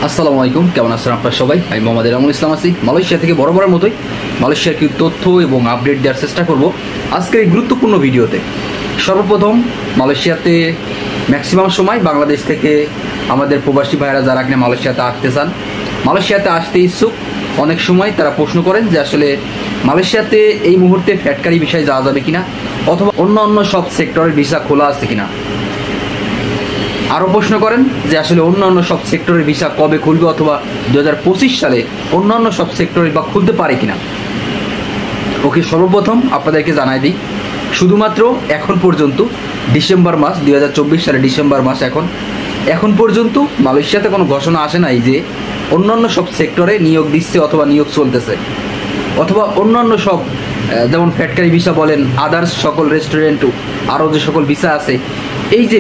আসসালামু আলাইকুম, কেমন আছেন আপনারা সবাই? আমি মোহাম্মদ এনামুল ইসলাম আছি। মালয়েশিয়া থেকে বরাবরের মতোই মালয়েশিয়ার কি তথ্য এবং আপডেট দেওয়ার চেষ্টা করব আজকের এই গুরুত্বপূর্ণ ভিডিওতে। সর্বপ্রথম, মালয়েশিয়াতে ম্যাক্সিমাম সময় বাংলাদেশ থেকে আমাদের প্রবাসী ভাইয়েরা যারা কিনা মালয়েশিয়াতে আসতে চান, মালয়েশিয়াতে আসতে ইচ্ছুক, অনেক সময় তারা প্রশ্ন করেন যে আসলে মালয়েশিয়াতে এই মুহূর্তে ফ্যাটকারি ভিসায় যাওয়া যাবে কিনা, অথবা অন্য সব সেক্টরের ভিসা খোলা আছে কিনা। আরও প্রশ্ন করেন যে আসলে অন্যান্য সব সেক্টরের ভিসা কবে খুলবে, অথবা 2025 সালে অন্যান্য সব সেক্টরের বা খুলতে পারে কিনা। ওকে, সর্বপ্রথম আপনাদেরকে জানাই দিই, শুধুমাত্র এখন পর্যন্ত ডিসেম্বর মাস 2024 সালে ডিসেম্বর মাস এখন পর্যন্ত মালয়েশিয়াতে কোনো ঘোষণা আসে নাই যে অন্যান্য সব সেক্টরে নিয়োগ দিচ্ছে অথবা নিয়োগ চলতেছে, অথবা অন্যান্য সব যেমন ফ্যাটকারি ভিসা বলেন, আদার্স সকল রেস্টুরেন্ট, আরও যে সকল ভিসা আছে, এই যে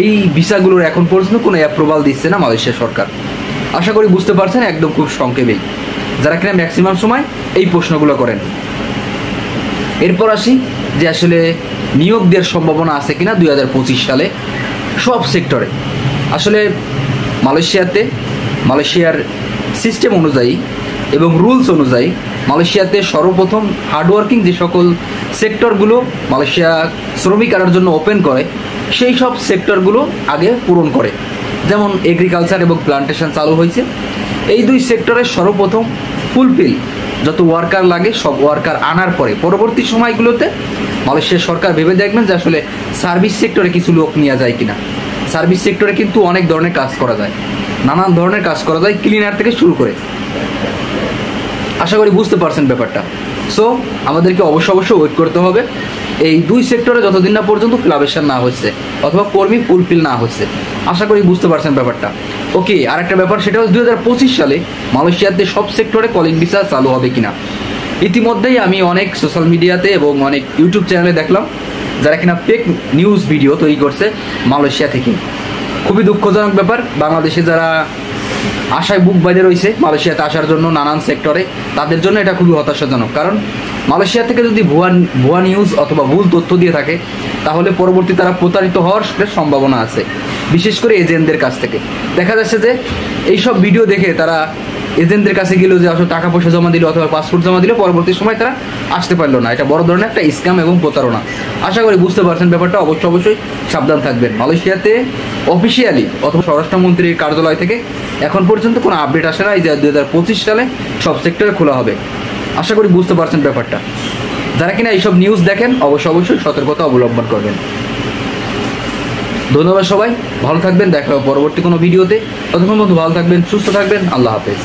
এই ভিসাগুলোর এখন পর্যন্ত কোনো অ্যাপ্রুভাল দিচ্ছে না মালয়েশিয়া সরকার। আশা করি বুঝতে পারছেন, একদম খুব সংক্ষেপেই, যারা কিনা ম্যাক্সিমাম সময় এই প্রশ্নগুলো করেন। এরপর আসি যে আসলে নিয়োগ দেওয়ার সম্ভাবনা আছে কিনা 2025 সালে সব সেক্টরে। আসলে মালয়েশিয়ার সিস্টেম অনুযায়ী এবং রুলস অনুযায়ী মালয়েশিয়াতে সর্বপ্রথম হার্ডওয়ার্কিং যে সকল সেক্টরগুলো মালয়েশিয়া শ্রমিক আনার জন্য ওপেন করে, সেই সব সেক্টরগুলো আগে পূরণ করে। যেমন এগ্রিকালচার এবং প্লান্টেশন চালু হয়েছে, এই দুই সেক্টরে সর্বপ্রথম ফুলফিল যত ওয়ার্কার লাগে সব ওয়ার্কার আনার পরে পরবর্তী সময়গুলোতে মালয়েশিয়া সরকার ভেবে দেখবেন যে আসলে সার্ভিস সেক্টরে কিছু লোক নেওয়া যায় কিনা। সার্ভিস সেক্টরে কিন্তু অনেক ধরনের কাজ করা যায়, নানান ধরনের কাজ করা যায়, ক্লিনার থেকে শুরু করে। আশা করি বুঝতে পারছেন ব্যাপারটা। সো আমাদেরকে অবশ্যই ওয়েট করতে হবে এই দুই সেক্টরে যতদিন না পর্যন্ত ফিলাবেশন না হচ্ছে অথবা কর্মী ফুলফিল না হচ্ছে। আশা করি বুঝতে পারছেন ব্যাপারটা। ওকে, আরেকটা ব্যাপার, সেটা হচ্ছে 2025 সালে মালয়েশিয়াতে সব সেক্টরে কলিং ভিসা চালু হবে কিনা। ইতিমধ্যেই আমি অনেক সোশ্যাল মিডিয়াতে এবং অনেক ইউটিউব চ্যানেলে দেখলাম যারা কিনা ফেক নিউজ ভিডিও তৈরি করছে মালয়েশিয়া থেকে। খুবই দুঃখজনক ব্যাপার। বাংলাদেশে যারা আশায় বুক বাঁধে রয়েছে মালয়েশিয়াতে আসার জন্য নানান সেক্টরে, তাদের জন্য এটা খুবই হতাশাজনক। কারণ মালয়েশিয়া থেকে যদি ভুয়া নিউজ অথবা ভুল তথ্য দিয়ে থাকে, তাহলে পরবর্তী তারা প্রতারিত হওয়ার সম্ভাবনা আছে, বিশেষ করে এজেন্টদের কাছ থেকে। দেখা যাচ্ছে যে এইসব ভিডিও দেখে তারা এজেন্টদের কাছে গেলেও যে আসলে টাকা পয়সা জমা দিল অথবা পাসপোর্ট জমা দিলে পরবর্তী সময় তারা আসতে পারলো না। এটা বড় ধরনের একটা স্ক্যাম এবং প্রতারণা। আশা করি বুঝতে পারছেন ব্যাপারটা। অবশ্যই সাবধান থাকবেন। মালয়েশিয়াতে অফিসিয়ালি অথবা স্বরাষ্ট্রমন্ত্রীর কার্যালয় থেকে এখন পর্যন্ত কোনো আপডেট আসে না যে 2025 সালে সব সেক্টরে খোলা হবে। আশা করি বুঝতে পারছেন ব্যাপারটা। যারা কিনা এইসব নিউজ দেখেন অবশ্যই সতর্কতা অবলম্বন করবেন। ধন্যবাদ সবাই, ভালো থাকবেন। দেখা হবে পরবর্তী কোনো ভিডিওতে। ততক্ষণ পর্যন্ত ভালো থাকবেন, সুস্থ থাকবেন। আল্লাহ হাফেজ।